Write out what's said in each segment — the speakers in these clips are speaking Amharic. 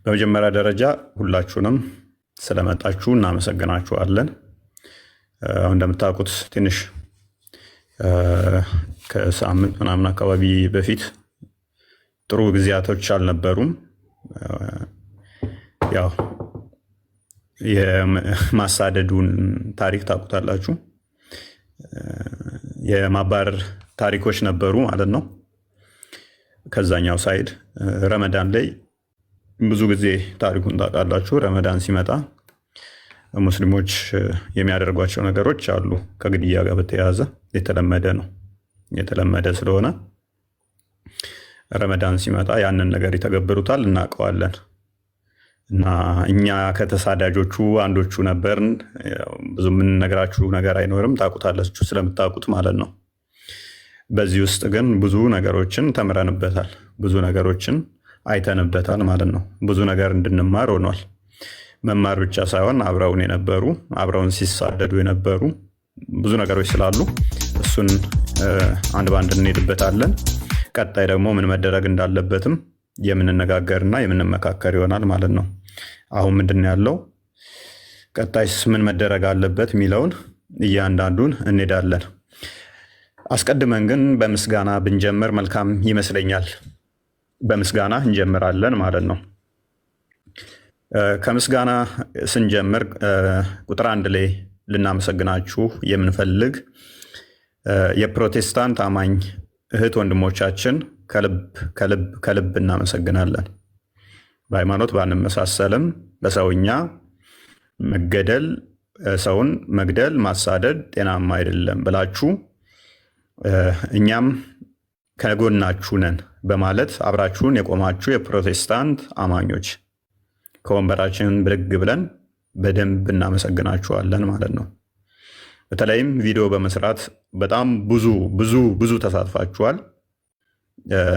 በመጀመሪያ ደረጃ ሁላችሁንም ስለመጣችሁ እናመሰግናችኋለን። አሁን እንደምታውቁት ትንሽ ከሳምንት ምናምን አካባቢ በፊት ጥሩ ጊዜያቶች አልነበሩም። ያው የማሳደዱን ታሪክ ታውቁታላችሁ። የማባረር ታሪኮች ነበሩ ማለት ነው። ከዛኛው ሳይድ ረመዳን ላይ ብዙ ጊዜ ታሪኩን ታውቃላችሁ። ረመዳን ሲመጣ ሙስሊሞች የሚያደርጓቸው ነገሮች አሉ። ከግድያ ጋር በተያያዘ የተለመደ ነው። የተለመደ ስለሆነ ረመዳን ሲመጣ ያንን ነገር ይተገብሩታል፣ እናውቀዋለን። እና እኛ ከተሳዳጆቹ አንዶቹ ነበርን። ብዙ የምንነግራችሁ ነገር አይኖርም፣ ታውቁታላችሁ ስለምታውቁት ማለት ነው። በዚህ ውስጥ ግን ብዙ ነገሮችን ተምረንበታል፣ ብዙ ነገሮችን አይተንበታል ማለት ነው። ብዙ ነገር እንድንማር ሆኗል። መማር ብቻ ሳይሆን አብረውን የነበሩ አብረውን ሲሳደዱ የነበሩ ብዙ ነገሮች ስላሉ እሱን አንድ ባንድ እንሄድበታለን። ቀጣይ ደግሞ ምን መደረግ እንዳለበትም የምንነጋገርና የምንመካከር ይሆናል ማለት ነው። አሁን ምንድን ያለው ቀጣይስ ምን መደረግ አለበት የሚለውን እያንዳንዱን እንሄዳለን። አስቀድመን ግን በምስጋና ብንጀምር መልካም ይመስለኛል። በምስጋና እንጀምራለን ማለት ነው። ከምስጋና ስንጀምር ቁጥር 1 ላይ ልናመሰግናችሁ የምንፈልግ የፕሮቴስታንት አማኝ እህት ወንድሞቻችን ከልብ እናመሰግናለን። በሃይማኖት ባንመሳሰልም በሰውኛ መገደል፣ ሰውን መግደል፣ ማሳደድ ጤናማ አይደለም ብላችሁ እኛም ከጎናችሁ ነን በማለት አብራችሁን የቆማችሁ የፕሮቴስታንት አማኞች ከወንበራችን ብድግ ብለን በደንብ እናመሰግናችኋለን ማለት ነው። በተለይም ቪዲዮ በመስራት በጣም ብዙ ተሳትፋችኋል።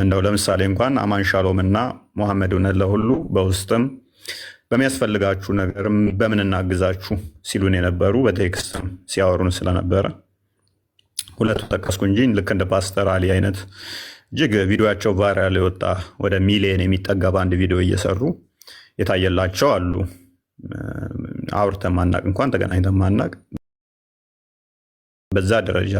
እንደው ለምሳሌ እንኳን አማን ሻሎም እና መሐመድ ሁሉ በውስጥም በሚያስፈልጋችሁ ነገርም በምን እናግዛችሁ ሲሉን የነበሩ በቴክስትም ሲያወሩን ስለነበረ ሁለቱ ጠቀስኩ እንጂ ልክ እንደ ፓስተር አሊ አይነት እጅግ ቪዲዮቸው ቫይራል የወጣ ወደ ሚሊየን የሚጠጋ በአንድ ቪዲዮ እየሰሩ የታየላቸው አሉ። አውርተን ማናቅ እንኳን ተገናኝተን ማናቅ በዛ ደረጃ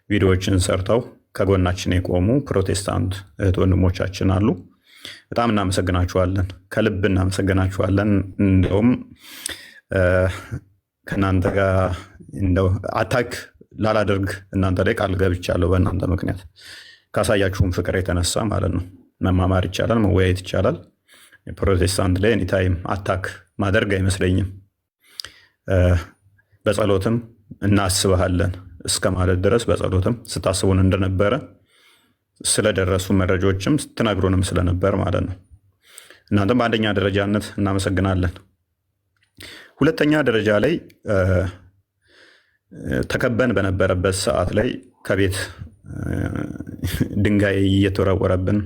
ቪዲዮዎችን ሰርተው ከጎናችን የቆሙ ፕሮቴስታንት እህት ወንድሞቻችን አሉ። በጣም እናመሰግናችኋለን፣ ከልብ እናመሰግናችኋለን። እንደውም ከእናንተ ጋር እንደው አታክ ላላደርግ እናንተ ላይ ቃል ገብቻለሁ። በእናንተ ምክንያት ካሳያችሁም ፍቅር የተነሳ ማለት ነው። መማማር ይቻላል፣ መወያየት ይቻላል። የፕሮቴስታንት ላይ ኤኒታይም አታክ ማደርግ አይመስለኝም። በጸሎትም እናስብሃለን እስከ ማለት ድረስ በጸሎትም ስታስቡን እንደነበረ ስለደረሱ መረጃዎችም ስትነግሩንም ስለነበር ማለት ነው። እናንተም በአንደኛ ደረጃነት እናመሰግናለን። ሁለተኛ ደረጃ ላይ ተከበን በነበረበት ሰዓት ላይ ከቤት ድንጋይ እየተወረወረብን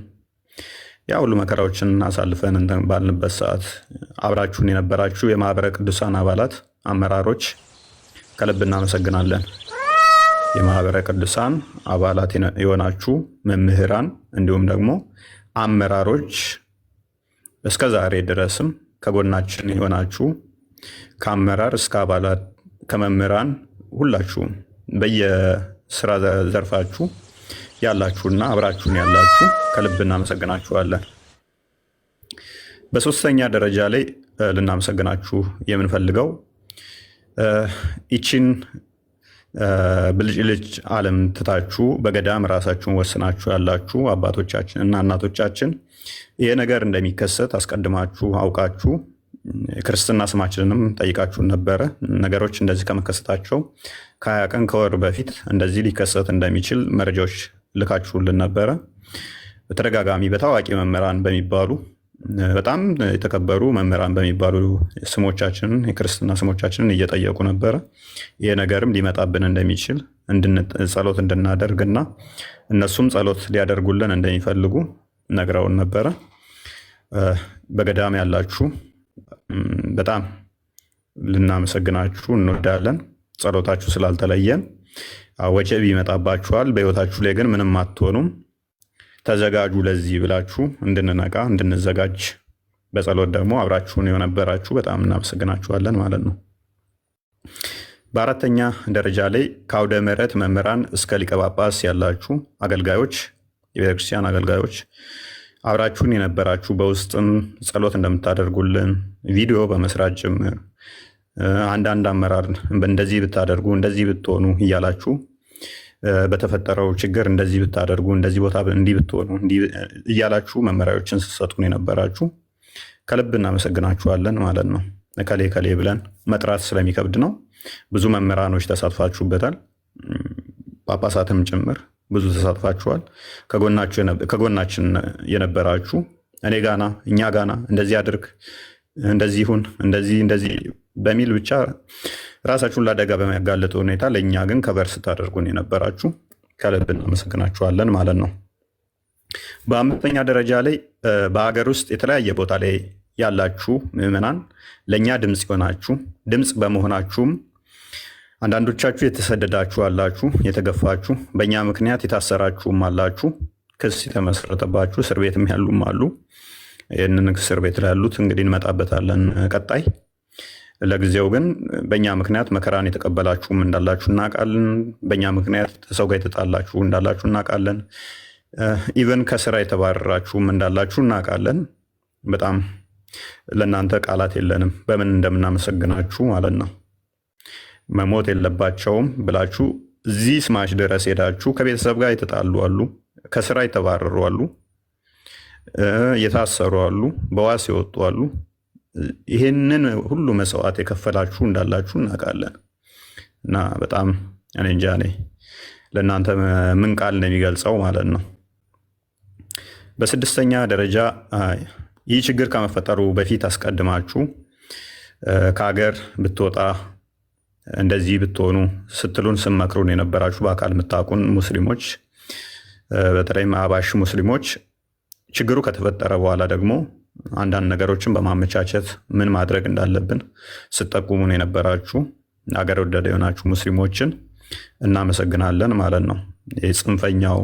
ያ ሁሉ መከራዎችን አሳልፈን እንትን ባልንበት ሰዓት አብራችሁን የነበራችሁ የማህበረ ቅዱሳን አባላት፣ አመራሮች ከልብ እናመሰግናለን። የማህበረ ቅዱሳን አባላት የሆናችሁ መምህራን፣ እንዲሁም ደግሞ አመራሮች እስከ ዛሬ ድረስም ከጎናችን የሆናችሁ ከአመራር እስከ አባላት ከመምህራን ሁላችሁም በየስራ ዘርፋችሁ ያላችሁና አብራችሁን ያላችሁ ከልብ እናመሰግናችኋለን። በሶስተኛ ደረጃ ላይ ልናመሰግናችሁ የምንፈልገው ይችን ብልጭልጭ ዓለም ትታችሁ በገዳም ራሳችሁን ወስናችሁ ያላችሁ አባቶቻችን እና እናቶቻችን ይሄ ነገር እንደሚከሰት አስቀድማችሁ አውቃችሁ ክርስትና ስማችንንም ጠይቃችሁን ነበረ። ነገሮች እንደዚህ ከመከሰታቸው ከ20 ቀን ከወር በፊት እንደዚህ ሊከሰት እንደሚችል መረጃዎች ልካችሁልን ነበረ። በተደጋጋሚ በታዋቂ መምህራን በሚባሉ በጣም የተከበሩ መምህራን በሚባሉ ስሞቻችንን የክርስትና ስሞቻችንን እየጠየቁ ነበረ። ይህ ነገርም ሊመጣብን እንደሚችል ጸሎት እንድናደርግና እነሱም ጸሎት ሊያደርጉልን እንደሚፈልጉ ነግረውን ነበረ። በገዳም ያላችሁ በጣም ልናመሰግናችሁ እንወዳለን። ጸሎታችሁ ስላልተለየን ወጀብ ይመጣባችኋል፣ በህይወታችሁ ላይ ግን ምንም አትሆኑም። ተዘጋጁ ለዚህ ብላችሁ እንድንነቃ እንድንዘጋጅ በጸሎት ደግሞ አብራችሁን የነበራችሁ በጣም እናመሰግናችኋለን ማለት ነው። በአራተኛ ደረጃ ላይ ከአውደ ምሕረት መምህራን እስከ ሊቀ ጳጳስ ያላችሁ አገልጋዮች፣ የቤተክርስቲያን አገልጋዮች አብራችሁን የነበራችሁ በውስጥም ጸሎት እንደምታደርጉልን ቪዲዮ በመስራት ጭምር አንዳንድ አመራር እንደዚህ ብታደርጉ እንደዚህ ብትሆኑ እያላችሁ በተፈጠረው ችግር እንደዚህ ብታደርጉ እንደዚህ ቦታ እንዲህ ብትሆኑ እያላችሁ መመሪያዎችን ስትሰጡን የነበራችሁ ከልብ እናመሰግናችኋለን ማለት ነው። ከሌ ከሌ ብለን መጥራት ስለሚከብድ ነው። ብዙ መምህራኖች ተሳትፋችሁበታል፣ ጳጳሳትም ጭምር ብዙ ተሳትፋችኋል። ከጎናችን የነበራችሁ እኔ ጋና እኛ ጋና እንደዚህ አድርግ እንደዚህ ይሁን እንደዚህ በሚል ብቻ ራሳችሁን ለአደጋ በሚያጋልጥ ሁኔታ ለእኛ ግን ከበር ስታደርጉን የነበራችሁ ከልብ እናመሰግናችኋለን ማለት ነው። በአምስተኛ ደረጃ ላይ በሀገር ውስጥ የተለያየ ቦታ ላይ ያላችሁ ምዕመናን ለእኛ ድምፅ ይሆናችሁ ድምፅ በመሆናችሁም አንዳንዶቻችሁ የተሰደዳችሁ አላችሁ፣ የተገፋችሁ በእኛ ምክንያት የታሰራችሁም አላችሁ፣ ክስ የተመሰረተባችሁ እስር ቤትም ያሉም አሉ። ይህንን እስር ቤት ላይ ያሉት እንግዲህ እንመጣበታለን ቀጣይ። ለጊዜው ግን በእኛ ምክንያት መከራን የተቀበላችሁም እንዳላችሁ እናውቃለን። በእኛ ምክንያት ሰው ጋር የተጣላችሁ እንዳላችሁ እናውቃለን። ኢቨን ከስራ የተባረራችሁም እንዳላችሁ እናውቃለን። በጣም ለእናንተ ቃላት የለንም በምን እንደምናመሰግናችሁ ማለት ነው። መሞት የለባቸውም ብላችሁ እዚህ ስማሽ ድረስ ሄዳችሁ ከቤተሰብ ጋር የተጣሉ አሉ፣ ከስራ የተባረሩ አሉ፣ የታሰሩ አሉ፣ በዋስ የወጡ አሉ። ይህንን ሁሉ መስዋዕት የከፈላችሁ እንዳላችሁ እናውቃለን እና በጣም እኔ እንጃ ለእናንተ ምን ቃል ነው የሚገልጸው ማለት ነው። በስድስተኛ ደረጃ ይህ ችግር ከመፈጠሩ በፊት አስቀድማችሁ ከሀገር ብትወጣ እንደዚህ ብትሆኑ ስትሉን ስመክሩን የነበራችሁ በአካል የምታውቁን ሙስሊሞች፣ በተለይም አባሽ ሙስሊሞች ችግሩ ከተፈጠረ በኋላ ደግሞ አንዳንድ ነገሮችን በማመቻቸት ምን ማድረግ እንዳለብን ስትጠቁሙን የነበራችሁ አገር ወዳድ የሆናችሁ ሙስሊሞችን እናመሰግናለን ማለት ነው። የጽንፈኛው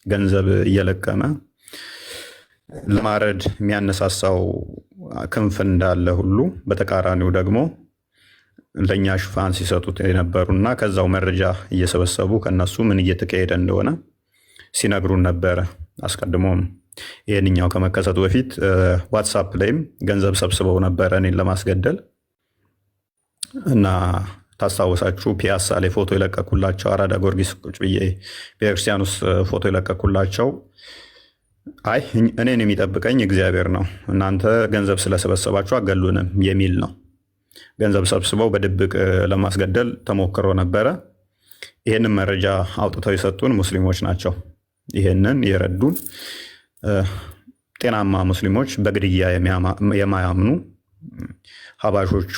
ገንዘብ እየለቀመ ለማረድ የሚያነሳሳው ክንፍ እንዳለ ሁሉ በተቃራኒው ደግሞ ለእኛ ሽፋን ሲሰጡት የነበሩና ከዛው መረጃ እየሰበሰቡ ከነሱ ምን እየተካሄደ እንደሆነ ሲነግሩን ነበረ። አስቀድሞም ይህንኛው ከመከሰቱ በፊት ዋትሳፕ ላይም ገንዘብ ሰብስበው ነበረ እኔን ለማስገደል እና ታስታውሳችሁ ፒያሳ ላይ ፎቶ የለቀኩላቸው አራዳ ጊዮርጊስ ቁጭ ብዬ ቤተክርስቲያን ውስጥ ፎቶ የለቀኩላቸው አይ እኔን የሚጠብቀኝ እግዚአብሔር ነው፣ እናንተ ገንዘብ ስለሰበሰባችሁ አገሉንም የሚል ነው። ገንዘብ ሰብስበው በድብቅ ለማስገደል ተሞክሮ ነበረ። ይህንን መረጃ አውጥተው የሰጡን ሙስሊሞች ናቸው። ይህንን የረዱን ጤናማ ሙስሊሞች፣ በግድያ የማያምኑ ሀባሾቹ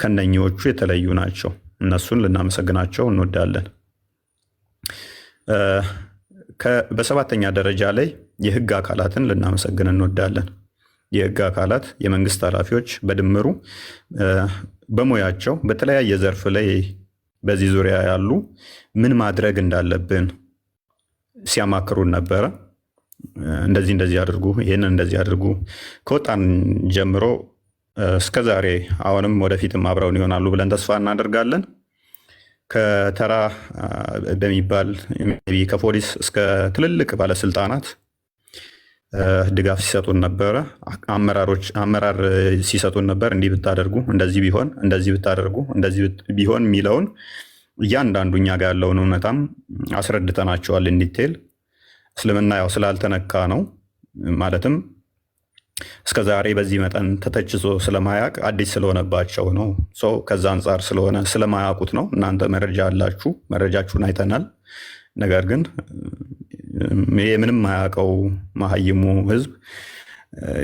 ከነኚዎቹ የተለዩ ናቸው። እነሱን ልናመሰግናቸው እንወዳለን። በሰባተኛ ደረጃ ላይ የህግ አካላትን ልናመሰግን እንወዳለን። የህግ አካላት፣ የመንግስት ኃላፊዎች በድምሩ በሙያቸው በተለያየ ዘርፍ ላይ በዚህ ዙሪያ ያሉ ምን ማድረግ እንዳለብን ሲያማክሩን ነበረ። እንደዚህ አድርጉ፣ ይህንን እንደዚህ አድርጉ። ከወጣን ጀምሮ እስከዛሬ አሁንም ወደፊትም አብረውን ይሆናሉ ብለን ተስፋ እናደርጋለን። ከተራ በሚባል ከፖሊስ እስከ ትልልቅ ባለስልጣናት ድጋፍ ሲሰጡን ነበረ። አመራር ሲሰጡን ነበር። እንዲህ ብታደርጉ፣ እንደዚህ ቢሆን፣ እንደዚህ ብታደርጉ፣ እንደዚህ ቢሆን የሚለውን እያንዳንዱ እኛ ጋር ያለውን እውነታም አስረድተናቸዋል። እንዲቴል እስልምና ያው ስላልተነካ ነው ማለትም እስከዛሬ በዚህ መጠን ተተችቶ ስለማያውቅ አዲስ ስለሆነባቸው ነው። ከዛ አንጻር ስለሆነ ስለማያውቁት ነው። እናንተ መረጃ አላችሁ፣ መረጃችሁን አይተናል። ነገር ግን ምንም ማያውቀው መሀይሙ ህዝብ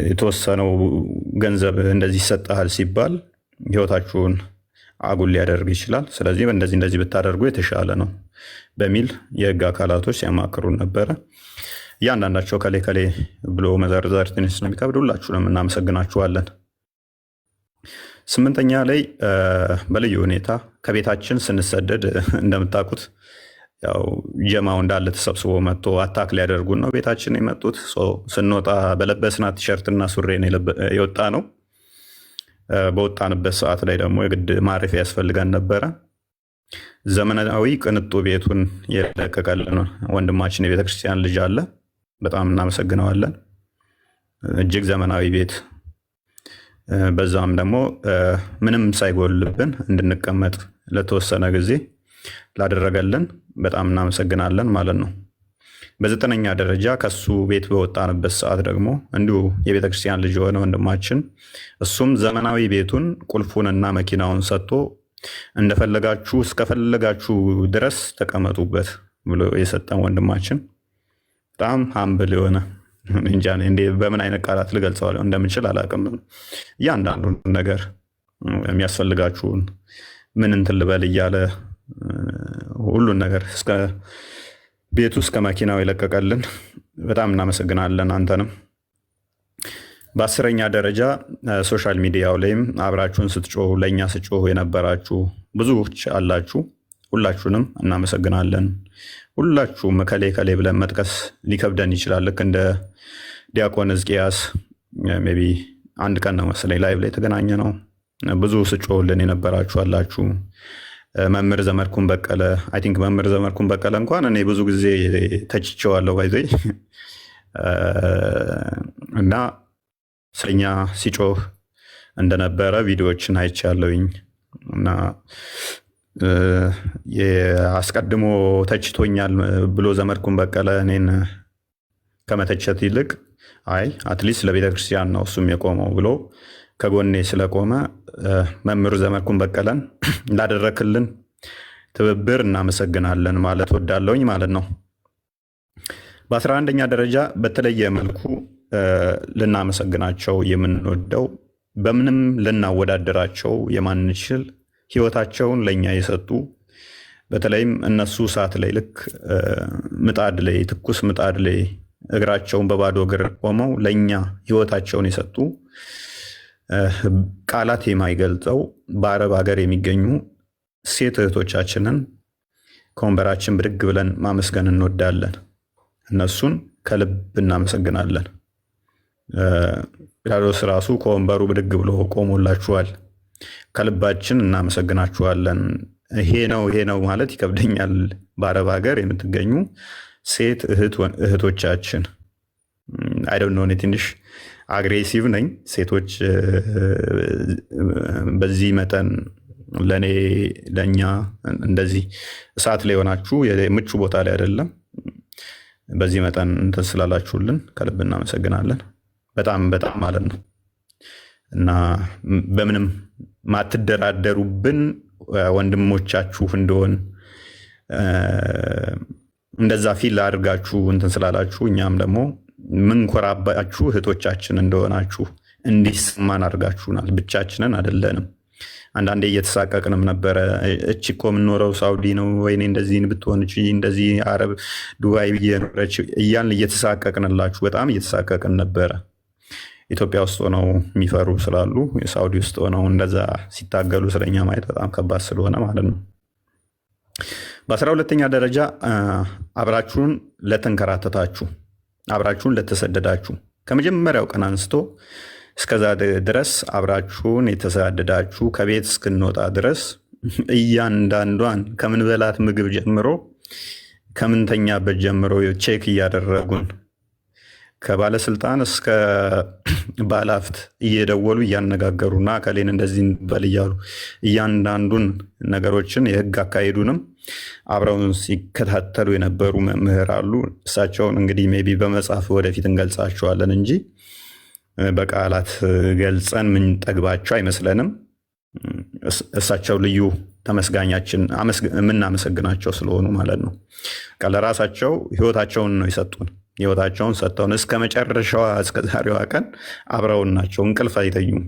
የተወሰነው ገንዘብ እንደዚህ ይሰጥሃል ሲባል ህይወታችሁን አጉል ሊያደርግ ይችላል። ስለዚህ እንደዚህ ብታደርጉ የተሻለ ነው በሚል የህግ አካላቶች ሲያማክሩን ነበረ። እያንዳንዳቸው ከሌ ብሎ መዘርዘር ትንሽ ስለሚከብድ ሁላችሁንም እናመሰግናችኋለን። ስምንተኛ ላይ በልዩ ሁኔታ ከቤታችን ስንሰደድ እንደምታውቁት ያው ጀማው እንዳለ ተሰብስቦ መጥቶ አታክ ሊያደርጉን ነው ቤታችን የመጡት። ስንወጣ በለበስናት ቲሸርትና ሱሬን የወጣ ነው። በወጣንበት ሰዓት ላይ ደግሞ የግድ ማረፊያ ያስፈልገን ነበረ። ዘመናዊ ቅንጡ ቤቱን የለቀቀልን ወንድማችን የቤተክርስቲያን ልጅ አለ። በጣም እናመሰግነዋለን። እጅግ ዘመናዊ ቤት፣ በዛም ደግሞ ምንም ሳይጎልብን እንድንቀመጥ ለተወሰነ ጊዜ ላደረገልን በጣም እናመሰግናለን ማለት ነው። በዘጠነኛ ደረጃ ከሱ ቤት በወጣንበት ሰዓት ደግሞ እንዲሁ የቤተክርስቲያን ልጅ የሆነ ወንድማችን እሱም ዘመናዊ ቤቱን ቁልፉንና መኪናውን ሰጥቶ እንደፈለጋችሁ እስከፈለጋችሁ ድረስ ተቀመጡበት ብሎ የሰጠን ወንድማችን በጣም ሀምብል የሆነ እንጃ በምን አይነት ቃላት ልገልጸው እንደምችል አላውቅም። እያንዳንዱን ነገር የሚያስፈልጋችሁን ምን እንትን ልበል እያለ ሁሉን ነገር እስከ ቤቱ እስከ መኪናው የለቀቀልን በጣም እናመሰግናለን አንተንም። በ10ኛ ደረጃ ሶሻል ሚዲያው ላይም አብራችሁን ስትጮሁ ለእኛ ስትጮሁ የነበራችሁ ብዙዎች አላችሁ። ሁላችሁንም እናመሰግናለን። ሁላችሁም ከሌ ከሌ ብለን መጥቀስ ሊከብደን ይችላል። ልክ እንደ ዲያቆን ሕዝቅያስ ሜይ ቢ አንድ ቀን ነው መሰለኝ ላይቭ ላይ የተገናኘ ነው። ብዙ ስጮሁልን የነበራችሁ አላችሁ። መምህር ዘመድኩን በቀለ አይ ቲንክ መምህር ዘመድኩን በቀለ እንኳን እኔ ብዙ ጊዜ ተችቼዋለሁ ባይዘይ እና ስለኛ ሲጮህ እንደነበረ ቪዲዮዎችን አይቻለሁኝ እና አስቀድሞ ተችቶኛል ብሎ ዘመድኩን በቀለ እኔን ከመተቸት ይልቅ አይ አትሊስት ለቤተክርስቲያን ነው እሱም የቆመው ብሎ ከጎኔ ስለቆመ መምህር ዘመድኩን በቀለን ላደረክልን ትብብር እናመሰግናለን ማለት ወዳለሁኝ ማለት ነው። በ11ኛ ደረጃ በተለየ መልኩ ልናመሰግናቸው የምንወደው በምንም ልናወዳደራቸው የማንችል ህይወታቸውን ለኛ የሰጡ በተለይም እነሱ ሰዓት ላይ ልክ ምጣድ ላይ ትኩስ ምጣድ ላይ እግራቸውን በባዶ እግር ቆመው ለኛ ህይወታቸውን የሰጡ ቃላት የማይገልጸው በአረብ ሀገር የሚገኙ ሴት እህቶቻችንን ከወንበራችን ብድግ ብለን ማመስገን እንወዳለን። እነሱን ከልብ እናመሰግናለን። ፒላጦስ ራሱ ከወንበሩ ብድግ ብሎ ቆሞላችኋል። ከልባችን እናመሰግናችኋለን። ይሄ ነው ማለት ይከብደኛል። በአረብ ሀገር የምትገኙ ሴት እህቶቻችን አይ ዶንት ኖ ትንሽ አግሬሲቭ ነኝ። ሴቶች በዚህ መጠን ለእኛ እንደዚህ እሳት ላይ ሆናችሁ ምቹ ቦታ ላይ አይደለም በዚህ መጠን እንትን ስላላችሁልን ከልብ እናመሰግናለን። በጣም በጣም ማለት ነው እና በምንም ማትደራደሩብን ወንድሞቻችሁ እንደሆን እንደዛ ፊል አድርጋችሁ እንትን ስላላችሁ እኛም ደግሞ ምንኮራባችሁ እህቶቻችን እንደሆናችሁ እንዲሰማን አድርጋችሁናል። ብቻችንን አይደለንም። አንዳንዴ እየተሳቀቅንም ነበረ። እቺ እኮ የምንኖረው ሳውዲ ነው፣ ወይኔ እንደዚህ ብትሆን እቺ እንደዚህ አረብ ዱባይ እየኖረች እያልን እየተሳቀቅንላችሁ በጣም እየተሳቀቅን ነበረ። ኢትዮጵያ ውስጥ ሆነው የሚፈሩ ስላሉ የሳውዲ ውስጥ ሆነው እንደዛ ሲታገሉ ስለኛ ማየት በጣም ከባድ ስለሆነ ማለት ነው። በ12ኛ ደረጃ አብራችሁን ለተንከራተታችሁ፣ አብራችሁን ለተሰደዳችሁ ከመጀመሪያው ቀን አንስቶ እስከዛ ድረስ አብራችሁን የተሰደዳችሁ ከቤት እስክንወጣ ድረስ እያንዳንዷን ከምንበላት ምግብ ጀምሮ ከምንተኛበት ጀምሮ ቼክ እያደረጉን ከባለስልጣን እስከ ባለሀብት እየደወሉ እያነጋገሩና ከሌን እንደዚህ በል እያሉ እያንዳንዱን ነገሮችን የህግ አካሄዱንም አብረውን ሲከታተሉ የነበሩ መምህር አሉ። እሳቸውን እንግዲህ ሜይ ቢ በመጽሐፍ ወደፊት እንገልጻቸዋለን እንጂ በቃላት ገልጸን ምንጠግባቸው አይመስለንም። እሳቸው ልዩ ተመስጋኛችን የምናመሰግናቸው ስለሆኑ ማለት ነው። ለራሳቸው ህይወታቸውን ነው የሰጡን። ህይወታቸውን ሰጥተውን እስከ መጨረሻዋ እስከ ዛሬዋ ቀን አብረውን ናቸው። እንቅልፍ አይተኙም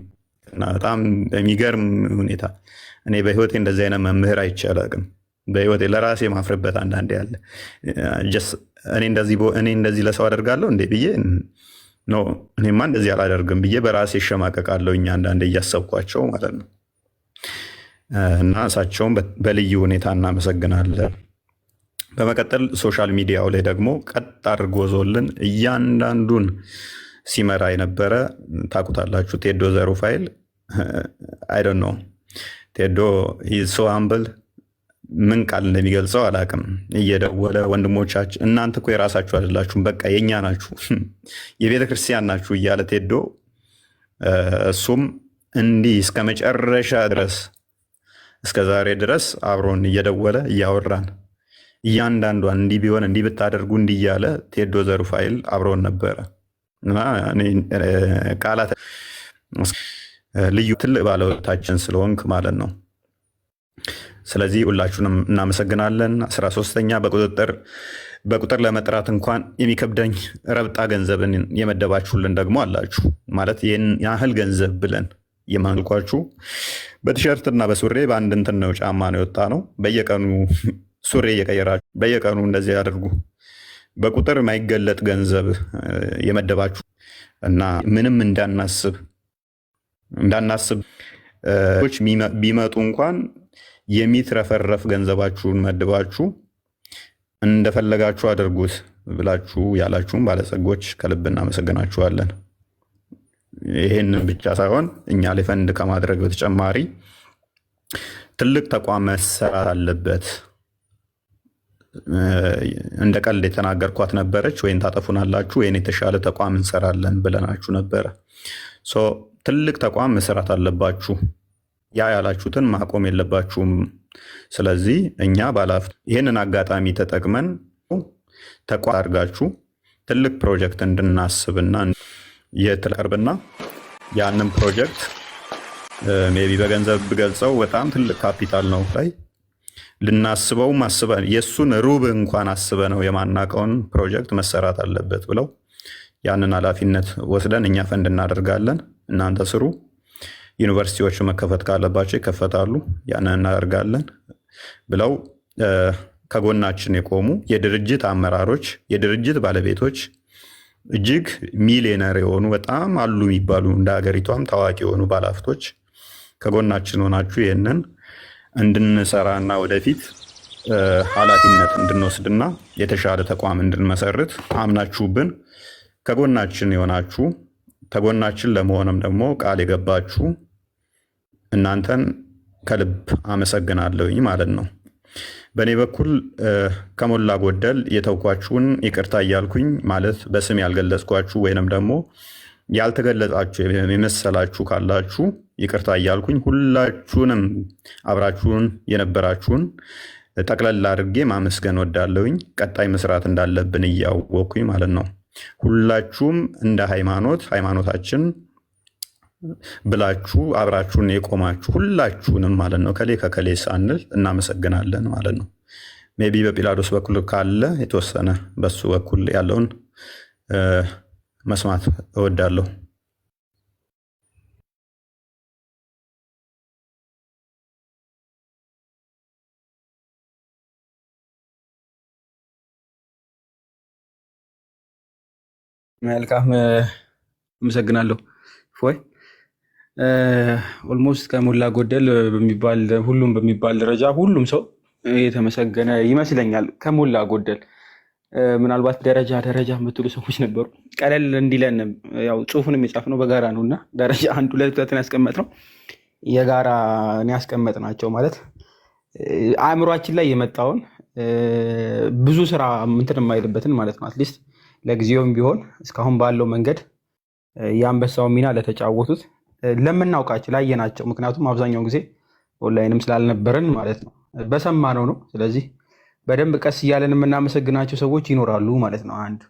እና በጣም በሚገርም ሁኔታ እኔ በህይወቴ እንደዚህ አይነት መምህር አይቼ አላውቅም። በህይወቴ ለራሴ ማፍርበት አንዳንዴ ያለ እኔ እንደዚህ ለሰው አደርጋለሁ እንዴ ብዬ ኖ እኔማ እንደዚህ አላደርግም ብዬ በራሴ እሸማቀቃለሁ። እኛ አንዳንዴ እያሰብኳቸው ማለት ነው። እና እሳቸውን በልዩ ሁኔታ እናመሰግናለን። በመቀጠል ሶሻል ሚዲያው ላይ ደግሞ ቀጥ አድርጎ ዞልን እያንዳንዱን ሲመራ የነበረ ታውቁታላችሁ፣ ቴዶ ዘሩፋኤል። አይ ዶንት ኖ ቴዶ ኢዝ ሶ ሃምብል፣ ምን ቃል እንደሚገልጸው አላውቅም። እየደወለ ወንድሞቻችን እናንተ እኮ የራሳችሁ አይደላችሁም፣ በቃ የኛ ናችሁ፣ የቤተ ክርስቲያን ናችሁ እያለ ቴዶ እሱም እንዲህ እስከ መጨረሻ ድረስ እስከ ዛሬ ድረስ አብሮን እየደወለ እያወራን እያንዳንዷን እንዲህ ቢሆን እንዲህ ብታደርጉ እንዲህ እያለ ቴዶ ዘሩፋኤል አብሮን ነበረ እና ቃላት ልዩ ትልቅ ባለውለታችን ስለሆንክ ማለት ነው። ስለዚህ ሁላችሁንም እናመሰግናለን። 13ኛ በቁጥር ለመጥራት እንኳን የሚከብደኝ ረብጣ ገንዘብን የመደባችሁልን ደግሞ አላችሁ። ማለት ይህን ያህል ገንዘብ ብለን የማንልኳችሁ በቲሸርትና በሱሬ በአንድ እንትን ነው ጫማ ነው የወጣ ነው። በየቀኑ ሱሬ እየቀየራችሁ በየቀኑ እንደዚህ ያደርጉ በቁጥር የማይገለጥ ገንዘብ የመደባችሁ እና ምንም እንዳናስብ ቢመጡ እንኳን የሚትረፈረፍ ገንዘባችሁን መድባችሁ እንደፈለጋችሁ አድርጉት ብላችሁ ያላችሁም ባለጸጎች ከልብ እናመሰግናችኋለን። ይህንን ብቻ ሳይሆን እኛ ላይ ፈንድ ከማድረግ በተጨማሪ ትልቅ ተቋም መሰራት አለበት። እንደ ቀልድ የተናገርኳት ነበረች፣ ወይም ታጠፉናላችሁ ወይም የተሻለ ተቋም እንሰራለን ብለናችሁ ነበረ። ትልቅ ተቋም መስራት አለባችሁ። ያ ያላችሁትን ማቆም የለባችሁም። ስለዚህ እኛ ባለሀብት ይህንን አጋጣሚ ተጠቅመን ተቋም አድርጋችሁ ትልቅ ፕሮጀክት እንድናስብና የትቀርብና ያንን ፕሮጀክት ሜይ ቢ በገንዘብ ብገልጸው በጣም ትልቅ ካፒታል ነው ላይ ልናስበውም አስበን የእሱን ሩብ እንኳን አስበ ነው የማናቀውን ፕሮጀክት መሰራት አለበት ብለው ያንን ኃላፊነት ወስደን እኛ ፈንድ እናደርጋለን፣ እናንተ ስሩ። ዩኒቨርሲቲዎች መከፈት ካለባቸው ይከፈታሉ፣ ያንን እናደርጋለን ብለው ከጎናችን የቆሙ የድርጅት አመራሮች፣ የድርጅት ባለቤቶች እጅግ ሚሊዮነር የሆኑ በጣም አሉ የሚባሉ እንደ ሀገሪቷም ታዋቂ የሆኑ ባለሀብቶች ከጎናችን ሆናችሁ ይህንን እንድንሰራና ወደፊት ኃላፊነት እንድንወስድና የተሻለ ተቋም እንድንመሰርት አምናችሁብን ከጎናችን የሆናችሁ ከጎናችን ለመሆንም ደግሞ ቃል የገባችሁ እናንተን ከልብ አመሰግናለሁኝ ማለት ነው። በእኔ በኩል ከሞላ ጎደል የተውኳችሁን ይቅርታ እያልኩኝ ማለት በስም ያልገለጽኳችሁ ወይንም ደግሞ ያልተገለጻችሁ የመሰላችሁ ካላችሁ ይቅርታ እያልኩኝ ሁላችሁንም አብራችሁን የነበራችሁን ጠቅለል አድርጌ ማመስገን ወዳለሁኝ። ቀጣይ መስራት እንዳለብን እያወቅኩኝ ማለት ነው። ሁላችሁም እንደ ሃይማኖታችን ብላችሁ አብራችሁን የቆማችሁ ሁላችሁንም ማለት ነው ከሌ ከከሌ ሳንል እናመሰግናለን ማለት ነው። ሜይ ቢ በጲላዶስ በኩል ካለ የተወሰነ በሱ በኩል ያለውን መስማት እወዳለሁ። መልካም አመሰግናለሁ። ፎይ ኦልሞስት ከሞላ ጎደል ሁሉም በሚባል ደረጃ ሁሉም ሰው የተመሰገነ ይመስለኛል። ከሞላ ጎደል ምናልባት ደረጃ የምትሉ ሰዎች ነበሩ። ቀለል እንዲለን ያው ጽሁፉንም የጻፍነው በጋራ ነው እና ደረጃ 1 2 3 ያስቀመጥነው የጋራ ያስቀመጥናቸው ማለት አእምሯችን ላይ የመጣውን ብዙ ስራ እንትን የማይልበትን ማለት ነው። አትሊስት ለጊዜውም ቢሆን እስካሁን ባለው መንገድ የአንበሳው ሚና ለተጫወቱት ለምናውቃቸው ላየናቸው፣ ምክንያቱም አብዛኛውን ጊዜ ኦንላይንም ስላልነበረን ማለት ነው በሰማነው ነው። ስለዚህ በደንብ ቀስ እያለን የምናመሰግናቸው ሰዎች ይኖራሉ ማለት ነው። አንድ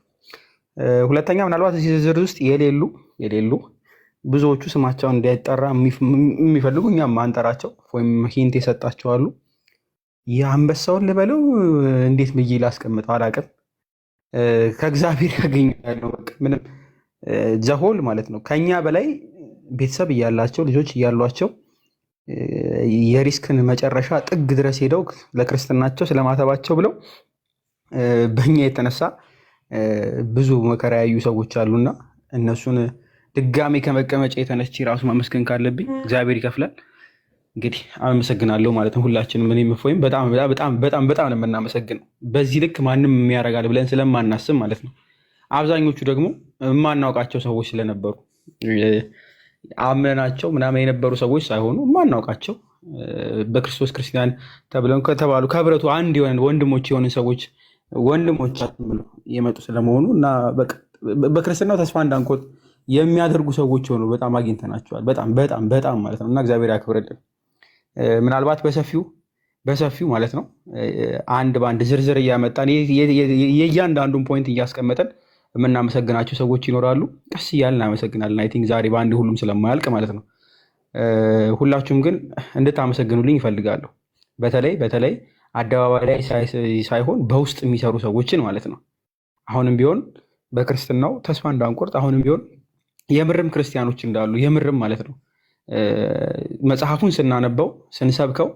ሁለተኛ፣ ምናልባት እዚህ ዝርዝር ውስጥ የሌሉ ብዙዎቹ ስማቸውን እንዳይጠራ የሚፈልጉ እኛም ማንጠራቸው ወይም ሂንት የሰጣቸዋሉ። የአንበሳውን ልበለው እንዴት ብዬ ላስቀምጠው አላውቅም። ከእግዚአብሔር ያገኛለው ምንም ዘሆል ማለት ነው። ከኛ በላይ ቤተሰብ እያላቸው ልጆች እያሏቸው የሪስክን መጨረሻ ጥግ ድረስ ሄደው ለክርስትናቸው ስለማተባቸው ብለው በእኛ የተነሳ ብዙ መከራ ያዩ ሰዎች አሉና እነሱን ድጋሜ ከመቀመጫ የተነስቼ ራሱ ማመስገን ካለብኝ እግዚአብሔር ይከፍላል። እንግዲህ አመሰግናለሁ ማለት ነው ሁላችንም። እኔም እፎይም በጣም በጣም በጣም በጣም ነው የምናመሰግነው። በዚህ ልክ ማንም የሚያደርጋል ብለን ስለማናስብ ማለት ነው። አብዛኞቹ ደግሞ የማናውቃቸው ሰዎች ስለነበሩ አምነናቸው ምናምን የነበሩ ሰዎች ሳይሆኑ የማናውቃቸው በክርስቶስ ክርስቲያን ተብለው ከተባሉ ከህብረቱ አንድ የሆነ ወንድሞች የሆኑ ሰዎች ወንድሞቻችን ብለው የመጡ ስለመሆኑ እና በክርስትናው ተስፋ እንዳንቆጥ የሚያደርጉ ሰዎች ሆኑ በጣም አግኝተናቸዋል። በጣም በጣም በጣም ማለት ነው እና እግዚአብሔር ያክብርልን። ምናልባት በሰፊው ማለት ነው አንድ በአንድ ዝርዝር እያመጣን የእያንዳንዱን ፖይንት እያስቀመጠን የምናመሰግናቸው ሰዎች ይኖራሉ። ቀስ እያልን እናመሰግናለን። አይ ቲንክ ዛሬ በአንድ ሁሉም ስለማያልቅ ማለት ነው። ሁላችሁም ግን እንድታመሰግኑልኝ ይፈልጋለሁ። በተለይ አደባባይ ላይ ሳይሆን በውስጥ የሚሰሩ ሰዎችን ማለት ነው። አሁንም ቢሆን በክርስትናው ተስፋ እንዳንቆርጥ፣ አሁንም ቢሆን የምርም ክርስቲያኖች እንዳሉ የምርም ማለት ነው መጽሐፉን ስናነበው ስንሰብከው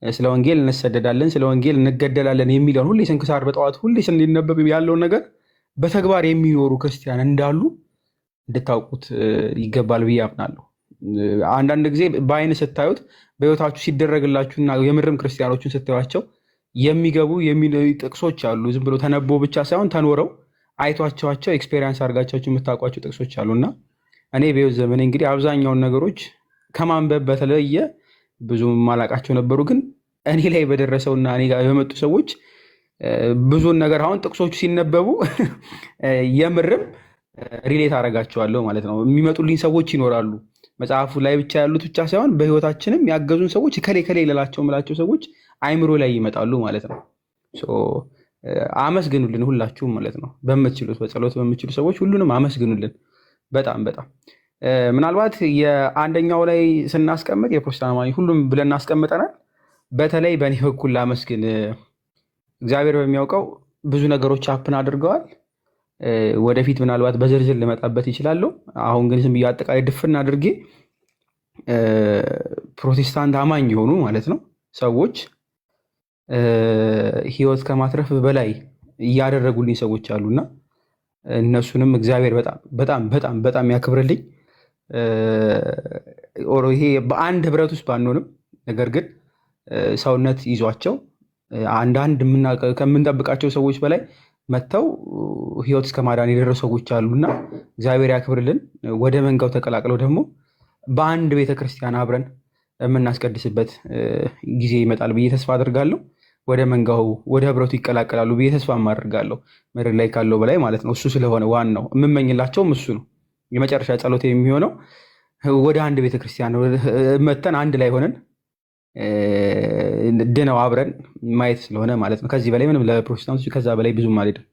ስለ ወንጌል እንሰደዳለን፣ ስለ ወንጌል እንገደላለን የሚለውን ሁሌ ስንክሳር በጠዋት ሁሌ ስንነበብ ያለውን ነገር በተግባር የሚኖሩ ክርስቲያን እንዳሉ እንድታውቁት ይገባል ብዬ አምናለሁ። አንዳንድ ጊዜ በአይን ስታዩት በሕይወታችሁ ሲደረግላችሁና የምርም ክርስቲያኖችን ስታዩቸው የሚገቡ ጥቅሶች አሉ። ዝም ብሎ ተነቦ ብቻ ሳይሆን ተኖረው አይቷቸዋቸው ኤክስፔሪንስ አድርጋቸው የምታውቋቸው ጥቅሶች አሉና እኔ በሕይወት ዘመኔ እንግዲህ አብዛኛውን ነገሮች ከማንበብ በተለየ ብዙ ማላቃቸው ነበሩ። ግን እኔ ላይ በደረሰውና እኔ ጋር በመጡ ሰዎች ብዙን ነገር አሁን ጥቅሶቹ ሲነበቡ የምርም ሪሌት አደርጋቸዋለሁ ማለት ነው። የሚመጡልኝ ሰዎች ይኖራሉ። መጽሐፉ ላይ ብቻ ያሉት ብቻ ሳይሆን በህይወታችንም ያገዙን ሰዎች ከሌ ልላቸው ምላቸው ሰዎች አይምሮ ላይ ይመጣሉ ማለት ነው። አመስግኑልን ሁላችሁም ማለት ነው። በምትችሉት በጸሎት በምትችሉ ሰዎች ሁሉንም አመስግኑልን። በጣም በጣም ምናልባት የአንደኛው ላይ ስናስቀምጥ የፕሮቴስታንት አማኝ ሁሉም ብለን እናስቀምጠናል። በተለይ በእኔ በኩል ላመስግን። እግዚአብሔር በሚያውቀው ብዙ ነገሮች አፕን አድርገዋል። ወደፊት ምናልባት በዝርዝር ልመጣበት ይችላለሁ። አሁን ግን ዝም ብዬ አጠቃላይ ድፍን አድርጌ ፕሮቴስታንት አማኝ የሆኑ ማለት ነው ሰዎች ህይወት ከማትረፍ በላይ እያደረጉልኝ ሰዎች አሉና እነሱንም እግዚአብሔር በጣም በጣም በጣም በጣም ያክብርልኝ። ይሄ በአንድ ህብረት ውስጥ ባንሆንም ነገር ግን ሰውነት ይዟቸው አንዳንድ ከምንጠብቃቸው ሰዎች በላይ መጥተው ህይወት እስከ ማዳን የደረሱ ሰዎች አሉና እግዚአብሔር ያክብርልን። ወደ መንጋው ተቀላቅለው ደግሞ በአንድ ቤተክርስቲያን አብረን የምናስቀድስበት ጊዜ ይመጣል ብዬ ተስፋ አድርጋለሁ። ወደ መንጋው ወደ ህብረቱ ይቀላቀላሉ ብዬ ተስፋ አድርጋለሁ። ምድር ላይ ካለው በላይ ማለት ነው። እሱ ስለሆነ ዋናው የምመኝላቸውም እሱ ነው። የመጨረሻ ጸሎት የሚሆነው ወደ አንድ ቤተክርስቲያን መተን አንድ ላይ ሆነን ድነው አብረን ማየት ስለሆነ ማለት ነው። ከዚህ በላይ ምንም ለፕሮቴስታንቶች ከዛ በላይ ብዙም አልሄድም።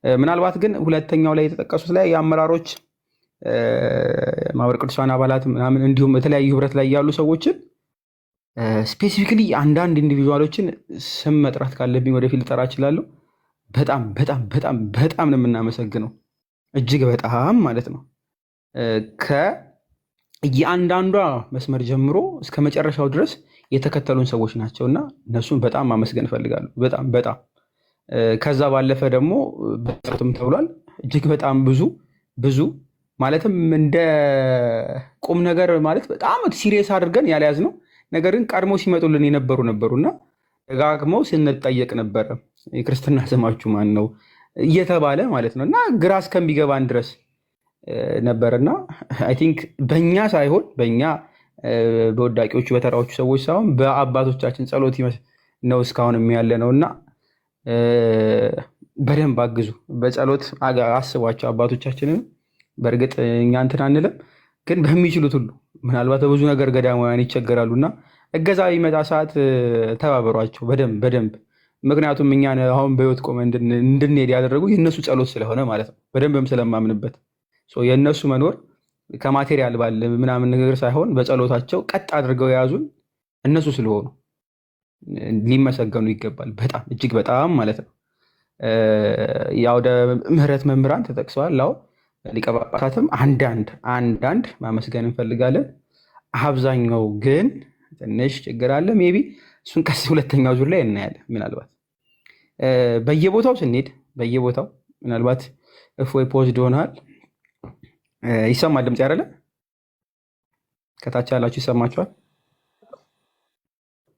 ምናልባት ግን ሁለተኛው ላይ የተጠቀሱት ላይ የአመራሮች ማህበረ ቅዱሳን አባላት ምናምን እንዲሁም የተለያዩ ህብረት ላይ ያሉ ሰዎችን ስፔሲፊክሊ አንዳንድ ኢንዲቪዥዋሎችን ስም መጥራት ካለብኝ ወደፊት ልጠራ እችላለሁ። በጣም በጣም በጣም በጣም ነው የምናመሰግነው። እጅግ በጣም ማለት ነው። ከየአንዳንዷ መስመር ጀምሮ እስከ መጨረሻው ድረስ የተከተሉን ሰዎች ናቸውና እነሱን በጣም ማመስገን እፈልጋለሁ። በጣም በጣም ከዛ ባለፈ ደግሞ በጸሎትም ተብሏል። እጅግ በጣም ብዙ ማለትም እንደ ቁም ነገር ማለት በጣም ሲሪየስ አድርገን ያልያዝነው ነገር ግን ቀድሞ ሲመጡልን ነበሩና ደጋግመው ስንጠየቅ ነበረ የክርስትና ስማችሁ ማን ነው እየተባለ ማለት ነው እና ግራ እስከሚገባን ድረስ ነበርና አይ ቲንክ በእኛ ሳይሆን በእኛ በወዳቂዎቹ በተራዎቹ ሰዎች ሳይሆን በአባቶቻችን ጸሎት ነው እስካሁን ያለ ነው እና በደንብ አግዙ፣ በጸሎት አስቧቸው አባቶቻችንን። በእርግጥ እኛ እንትን አንልም፣ ግን በሚችሉት ሁሉ ምናልባት በብዙ ነገር ገዳማውያን ይቸገራሉና እገዛ ቢመጣ ሰዓት ተባበሯቸው በደንብ። ምክንያቱም እኛን አሁን በህይወት ቆመ እንድንሄድ ያደረጉ የእነሱ ጸሎት ስለሆነ ማለት ነው። በደንብም ስለማምንበት የእነሱ መኖር ከማቴሪያል ባለ ምናምን ነገር ሳይሆን በጸሎታቸው ቀጥ አድርገው የያዙን እነሱ ስለሆኑ ሊመሰገኑ ይገባል። በጣም እጅግ በጣም ማለት ነው። የአውደ ምሕረት መምህራን ተጠቅሰዋል። ላው ሊቀ ጳጳሳትም አንዳንድ ማመስገን እንፈልጋለን። አብዛኛው ግን ትንሽ ችግር አለ። ሜይ ቢ እሱን ቀስ ሁለተኛው ዙር ላይ እናያለን። ምናልባት በየቦታው ስንሄድ ምናልባት እፎይ ፖዝድ ሆናል። ይሰማል ድምፅ ያደለ ከታች ያላችሁ ይሰማችኋል?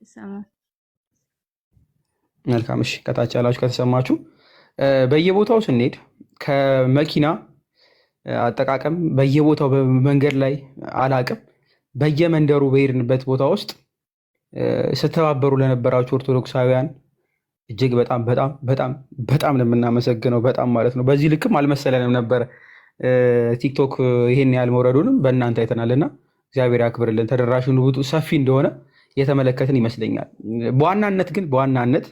ይሰማል። መልካም እሺ። ከታች ያላችሁ ከተሰማችሁ በየቦታው ስንሄድ ከመኪና አጠቃቀም በየቦታው በመንገድ ላይ አላቅም በየመንደሩ በሄድንበት ቦታ ውስጥ ስተባበሩ ለነበራችሁ ኦርቶዶክሳውያን እጅግ በጣም በጣም በጣም በጣም ነው የምናመሰግነው። በጣም ማለት ነው። በዚህ ልክም አልመሰለንም ነበረ። ቲክቶክ ይሄን ያህል መውረዱንም በእናንተ አይተናልና እግዚአብሔር ያክብርልን። ተደራሹን ውጡ ሰፊ እንደሆነ የተመለከትን ይመስለኛል። በዋናነት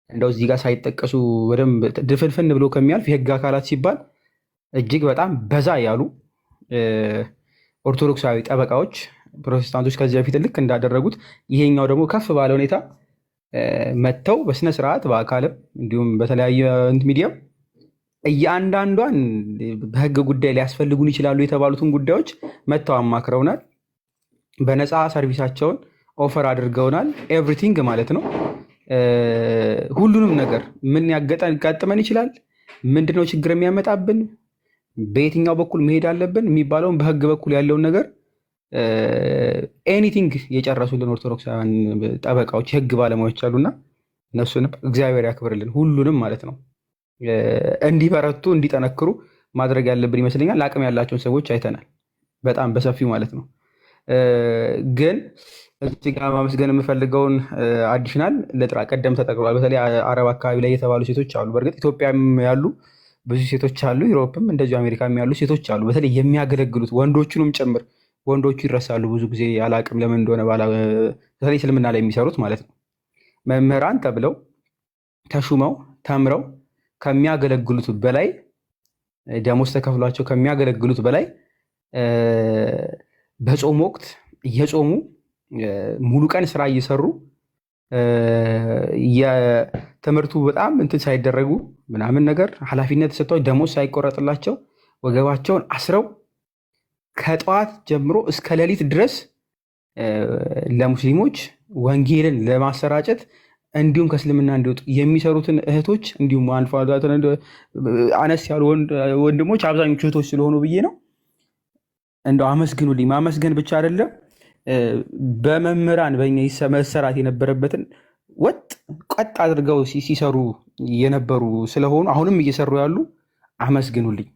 እንደው እዚህ ጋር ሳይጠቀሱ በደንብ ድፍንፍን ብሎ ከሚያልፍ የህግ አካላት ሲባል እጅግ በጣም በዛ ያሉ ኦርቶዶክሳዊ ጠበቃዎች ፕሮቴስታንቶች ከዚህ በፊት ልክ እንዳደረጉት ይሄኛው ደግሞ ከፍ ባለ ሁኔታ መጥተው በስነስርዓት በአካልም እንዲሁም በተለያየ ሚዲያም እያንዳንዷን በህግ ጉዳይ ሊያስፈልጉን ይችላሉ የተባሉትን ጉዳዮች መጥተው አማክረውናል። በነፃ ሰርቪሳቸውን ኦፈር አድርገውናል። ኤቭሪቲንግ ማለት ነው። ሁሉንም ነገር ምን ያጋጥመን ይችላል፣ ምንድነው ችግር የሚያመጣብን፣ በየትኛው በኩል መሄድ አለብን የሚባለውን በህግ በኩል ያለውን ነገር ኤኒቲንግ የጨረሱልን ኦርቶዶክሳውያን ጠበቃዎች የህግ ባለሙያዎች አሉና እነሱንም እግዚአብሔር ያክብርልን። ሁሉንም ማለት ነው እንዲበረቱ እንዲጠነክሩ ማድረግ ያለብን ይመስለኛል። አቅም ያላቸውን ሰዎች አይተናል በጣም በሰፊው ማለት ነው። ግን እዚህ ጋር ማመስገን የምፈልገውን አዲሽናል ለጥራ ቀደም ተጠቅሏል። በተለይ አረብ አካባቢ ላይ የተባሉ ሴቶች አሉ። በእርግጥ ኢትዮጵያም ያሉ ብዙ ሴቶች አሉ፣ ዩሮፕም እንደዚሁ አሜሪካም ያሉ ሴቶች አሉ። በተለይ የሚያገለግሉት ወንዶቹንም ጭምር ወንዶቹ ይረሳሉ ብዙ ጊዜ አላቅም ለምን እንደሆነ በተለይ እስልምና ላይ የሚሰሩት ማለት ነው። መምህራን ተብለው ተሹመው ተምረው ከሚያገለግሉት በላይ ደሞዝ ተከፍሏቸው ከሚያገለግሉት በላይ በጾም ወቅት እየጾሙ ሙሉ ቀን ስራ እየሰሩ የትምህርቱ በጣም እንትን ሳይደረጉ ምናምን ነገር ኃላፊነት ተሰጥቷቸው ደሞዝ ሳይቆረጥላቸው ወገባቸውን አስረው ከጠዋት ጀምሮ እስከ ሌሊት ድረስ ለሙስሊሞች ወንጌልን ለማሰራጨት እንዲሁም ከእስልምና እንዲወጡ የሚሰሩትን እህቶች እንዲሁም አልፎ አነስ ያሉ ወንድሞች አብዛኞቹ እህቶች ስለሆኑ ብዬ ነው እንደው አመስግኑልኝ። ማመስገን ብቻ አይደለም በመምህራን በእኛ መሰራት የነበረበትን ቀጥ አድርገው ሲሰሩ የነበሩ ስለሆኑ አሁንም እየሰሩ ያሉ አመስግኑልኝ።